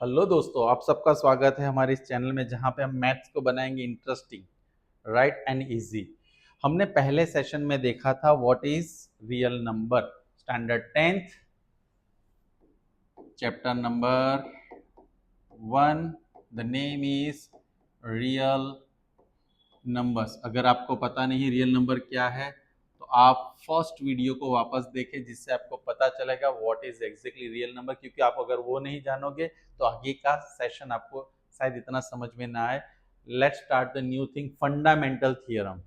Hello दोस्तों, आप सबका स्वागत है हमारे इस चैनल में जहां पे हम मैथ्स को बनाएंगे इंटरेस्टिंग, राइट एंड इजी। हमने पहले सेशन में देखा था what is real number, standard 10th, chapter number 1। The name is real numbers. अगर आपको पता नहीं रियल नंबर क्या है तो आप फर्स्ट वीडियो को वापस देखें, जिससे आपको पता चलेगा what is exactly real number, क्योंकि आप अगर वो नहीं जानोगे तो आगे का सेशन आपको शायद इतना समझ में ना आए। Let's start the new thing, fundamental theorem.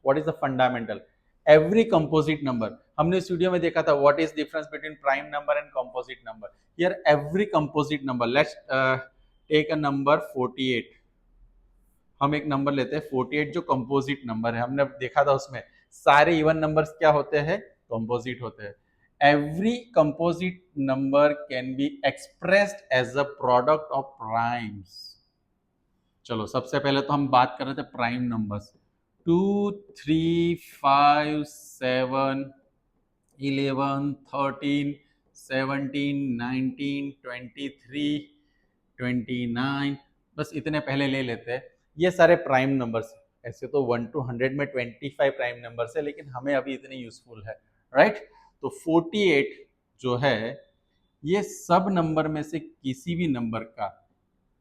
What is the fundamental? Every composite number, हमने इस वीडियो में देखा था what is difference between prime number and composite number. Here every composite number, let's take a number 48। हम एक number लेते हैं 48 जो कंपोजिट नंबर है। हमने देखा था उसमें सारे इवन नंबर्स क्या होते हैं, कंपोजिट होते हैं। Every composite number can be expressed as a product of primes. चलो सबसे पहले तो हम बात कर रहे थे प्राइम नंबर्स। 2, 3, 5, 7, 11, 13, 17, 19, 23, 29, बस इतने पहले ले लेते हैं। ये सारे प्राइम नंबर्स। ऐसे तो 1 to 100 में 25 प्राइम नंबर्स है, लेकिन हमें अभी इतने यूजफुल है, राइट। तो 48 जो है ये सब नंबर में से किसी भी नंबर का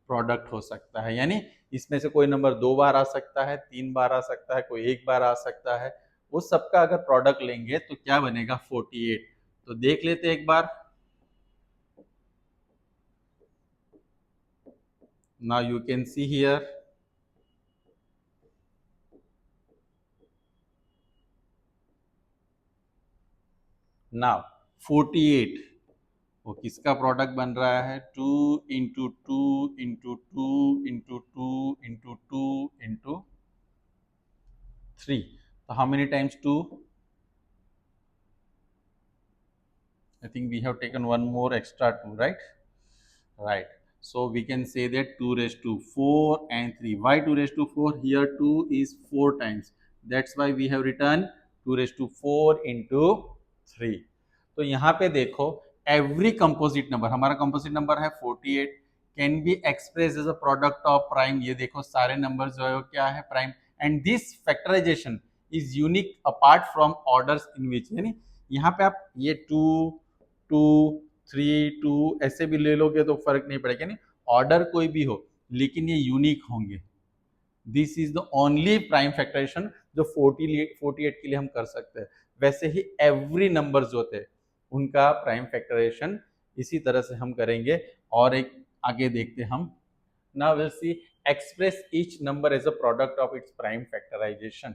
प्रोडक्ट हो सकता है, यानी इसमें से कोई नंबर 2 बार आ सकता है, 3 बार आ सकता है, कोई 1 बार आ सकता है। वो सबका अगर प्रोडक्ट लेंगे तो क्या बनेगा 48। तो देख लेते एक बार। Now you can see here, now 48 वो किसका प्रोडक्ट बन रहा है? 2 into 2 into 2 into 2 into 2 into 3। तो how many times 2? I think we have taken one more extra 2, right? Right. So we can say that 2 raised to 4 and 3. Why 2 raised to 4? Here 2 is 4 times. That's why we have written 2 raised to 4 into 3. तो यहाँ पे देखो every composite number, हमारा composite number है 48, can be expressed as a product of prime। ये देखो सारे numbers जो है वो क्या है, prime। And this factorization is unique apart from orders in which, यानी यहाँ पे आप ये 2, 2, 3, 2 ऐसे भी ले लोगे तो फर्क नहीं पड़ेगा, नहीं ऑर्डर कोई भी हो लेकिन ये यूनिक होंगे। This is the only prime factorization जो 48 के लिए हम कर सकते हैं। वैसे ही एवरी नंबर जो होते हैं उनका प्राइम फैक्टराइजेशन इसी तरह से हम करेंगे। और एक आगे देखते हैं हम। Now will see express each number as a product of its prime factorization.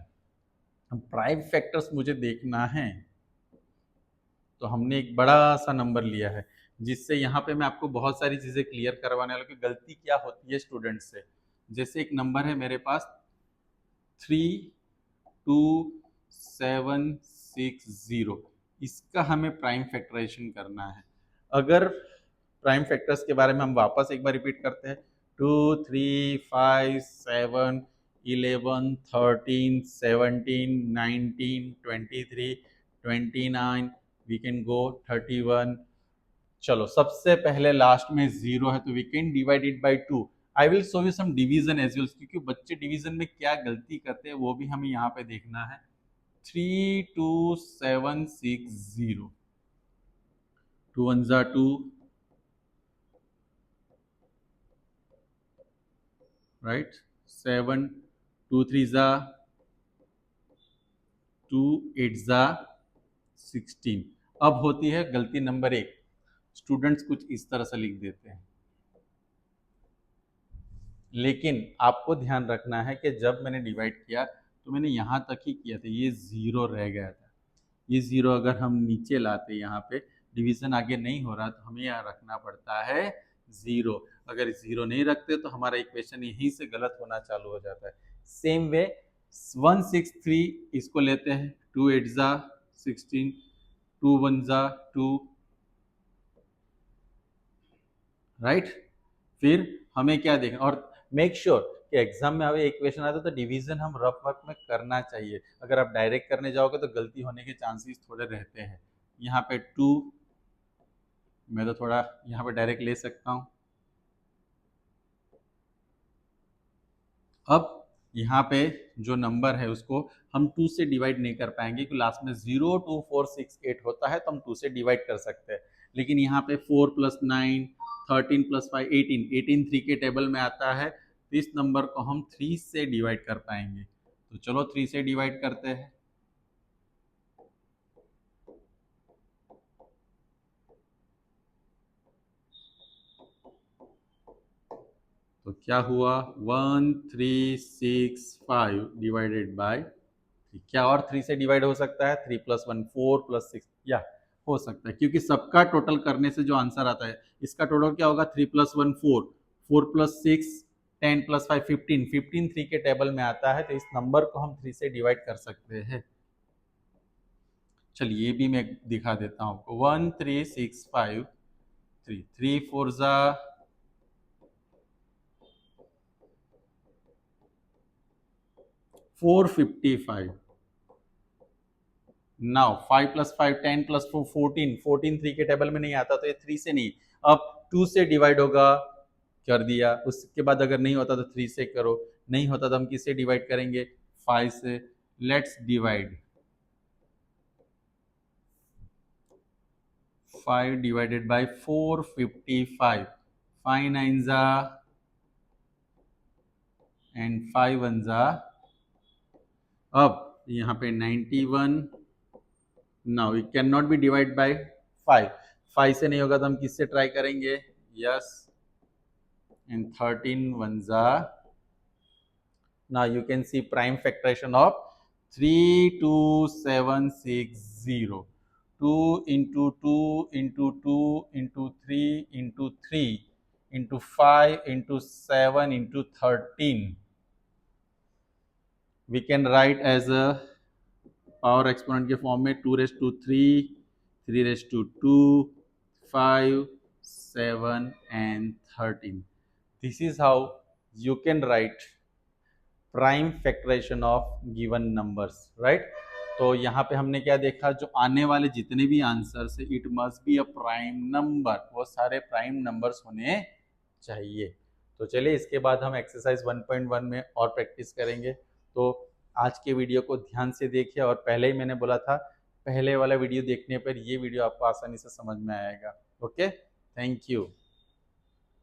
Prime factors मुझे देखना है तो हमने एक बड़ा सा नंबर लिया है, जिससे यहाँ पे मैं आपको बहुत सारी चीज़ें क्लियर करवाने वाला हूँ कि गलती क्या होती है स्टूडेंट से। जैसे एक नंबर है मेरे पास 32760, इसका हमें प्राइम फैक्टराइजेशन करना है। अगर प्राइम फैक्टर्स के बारे में हम वापस एक बार रिपीट करते हैं, 2, 3, 5, 7, 11, 13, 17, 19, 23, 29, वी कैन गो 31। चलो सबसे पहले लास्ट में जीरो है तो we can divide it by 2। I will show you some division as well, क्योंकि बच्चे डिवीजन में क्या गलती करते हैं वो भी हमें यहाँ पे देखना है। 32760, 2 1 जा 2, राइट, 7, 2 3 जा 2, 8 जा 16। अब होती है गलती नंबर 1, स्टूडेंट्स कुछ इस तरह से लिख देते हैं, लेकिन आपको ध्यान रखना है कि जब मैंने डिवाइड किया तो मैंने यहाँ तक ही किया था, ये जीरो रह गया था। ये जीरो अगर हम नीचे लाते यहाँ पे, डिवीजन आगे नहीं हो रहा तो हमें यहाँ रखना पड़ता है जीरो। अगर जीरो नहीं रखते तो हमारा इक्वेशन यहीं से गलत होना चालू हो जाता है। सेम वे 163 इसको लेते हैं, 2 8 जा 16, 2 1 जा 2, राइट। फिर हमें क्या देखना, और मेक श्योर कि एग्जाम में अभी इक्वेशन आता है तो डिवीजन हम रफ वर्क में करना चाहिए। अगर आप डायरेक्ट करने जाओगे तो गलती होने के चांसेस थोड़े रहते हैं। यहाँ पे 2 मैं तो थोड़ा यहाँ पे डायरेक्ट ले सकता हूँ, अब यहाँ पे जो नंबर है उसको हम 2 से डिवाइड नहीं कर पाएंगे, क्योंकि लास्ट में 0 2 4 6 8 होता है, तो हम 2 से डिवाइड कर सकते हैं। लेकिन यहाँ पे 4 + 9 13 + 5 18 18 3 के टेबल में आता है, तो इस नंबर को हम 3 से डिवाइड कर पाएंगे। तो चलो 3 से डिवाइड करते हैं। तो क्या हुआ, 1365 डिवाइडेड बाय 3। क्या और 3 से डिवाइड हो सकता है? 3 + 1 4 + 6, या हो सकता है, क्योंकि सबका टोटल करने से जो आंसर आता है, इसका टोटल क्या होगा? 3 + 1 4, 4 + 6 10 + 5 15, 15 3 के टेबल में आता है, तो इस नंबर को हम 3 से डिवाइड कर सकते हैं। चलिए ये भी मैं दिखा देता हूँ आपको। 1365 3 3 4 जा 455। नाउ 5 + 5 10 + 4 14, 14 3 के टेबल में नहीं आता, तो ये 3 से नहीं, अब 2 से डिवाइड होगा, कर दिया। उसके बाद अगर नहीं होता तो 3 से करो, नहीं होता तो हम किससे डिवाइड करेंगे? 5 से। Let's divide 5 divided by 455। 5 9 जा एंड 5 1 जा। अब यहाँ पे 91। Now it can not be divide by 5। 5 से नहीं होगा तो हम किससे ट्राई करेंगे? Yes, and 13 ones are. Now you can see prime factorization of 32760. 2 into 2 into 2 into 3 into 3 into 5 into 7 into 13. We can write as a power exponent के form में 2⁻3, 3⁻2, 5, 7 and 13. This is how you can write prime factorization of given numbers, right. तो यहाँ पे हमने क्या देखा, जो आने वाले जितने भी आंसर्स है, it must be a prime number, वो सारे प्राइम नंबर्स होने चाहिए। तो चलिए इसके बाद हम एक्सरसाइज 1.1 में और प्रैक्टिस करेंगे। तो आज के वीडियो को ध्यान से देखिए, और पहले ही मैंने बोला था, पहले वाला वीडियो देखने पर ये वीडियो आपको आसानी से समझ में आएगा। Okay, thank you.